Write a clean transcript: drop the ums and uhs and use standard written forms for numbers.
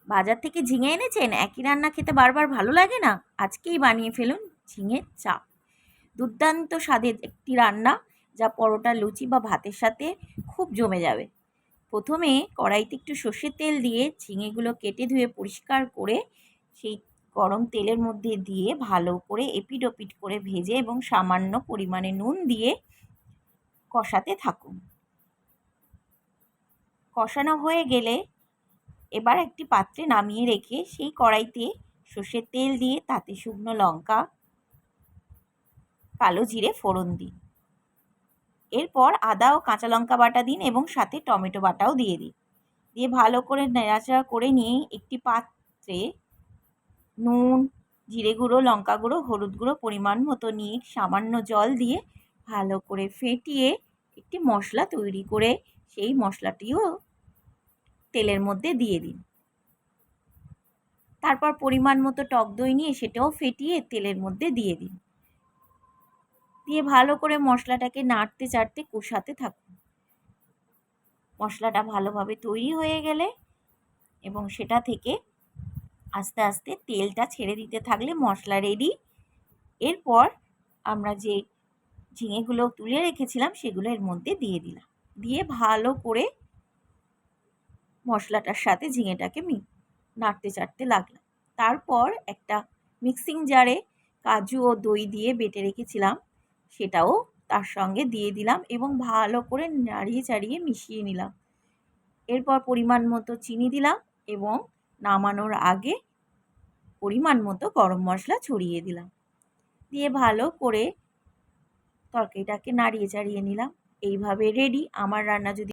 বাজার থেকে ঝিঙে এনেছেন, একই রান্না খেতে বারবার ভালো লাগে না? আজকেই বানিয়ে ফেলুন ঝিঙের চাপ। দুর্দান্ত স্বাদের একটি রান্না, যা পরোটা, লুচি বা ভাতের সাথে খুব জমে যাবে। প্রথমে কড়াইতে একটু সর্ষের তেল দিয়ে ঝিঙেগুলো কেটে ধুয়ে পরিষ্কার করে সেই গরম তেলের মধ্যে দিয়ে ভালো করে এপিট ওপিট করে ভেজে এবং সামান্য পরিমাণে নুন দিয়ে কষাতে থাকুন। কষানো হয়ে গেলে এবার একটি পাত্রে নামিয়ে রেখে সেই কড়াইতে সর্ষের তেল দিয়ে তাতে শুকনো লঙ্কা, কালো জিরে ফোড়ন দিন। এরপর আদা ও কাঁচা লঙ্কা বাটা দিন এবং সাথে টমেটো বাটাও দিয়ে দিন। দিয়ে ভালো করে নাড়াচাড়া করে নিয়ে একটি পাত্রে নুন, জিরে গুঁড়ো, লঙ্কা গুঁড়ো, হলুদ গুঁড়ো পরিমাণ মতো নিয়ে সামান্য জল দিয়ে ভালো করে ফেটিয়ে একটি মশলা তৈরি করে সেই মশলাটিও তেলের মধ্যে দিয়ে দিন। তারপর পরিমাণ মতো টক দই নিয়ে সেটাও ফেটিয়ে তেলের মধ্যে দিয়ে দিন। দিয়ে ভালো করে মশলাটাকে নাড়তে চাড়তে কষাতে থাকুন। মশলাটা ভালোভাবে তৈরি হয়ে গেলে এবং সেটা থেকে আস্তে আস্তে তেলটা ছেড়ে দিতে থাকলে মশলা রেডি। এরপর আমরা যে ঝিঙেগুলো তুলে রেখেছিলাম সেগুলো এর মধ্যে দিয়ে দিলাম। দিয়ে ভালো করে মশলাটার সাথে ঝিঙেটাকে নাড়তে চাড়তে লাগলাম। তারপর একটা মিক্সিং জারে কাজু ও দই দিয়ে বেটে রেখেছিলাম সেটাও তার সঙ্গে দিয়ে দিলাম এবং ভালো করে নাড়িয়ে চাড়িয়ে মিশিয়ে নিলাম। এরপর পরিমাণ মতো চিনি দিলাম এবং নামানোর আগে পরিমাণ মতো গরম মশলা ছড়িয়ে দিলাম। দিয়ে ভালো করে তরকারিটাকে নাড়িয়ে চাড়িয়ে নিলাম। এইভাবে রেডি আমার রান্না। যদি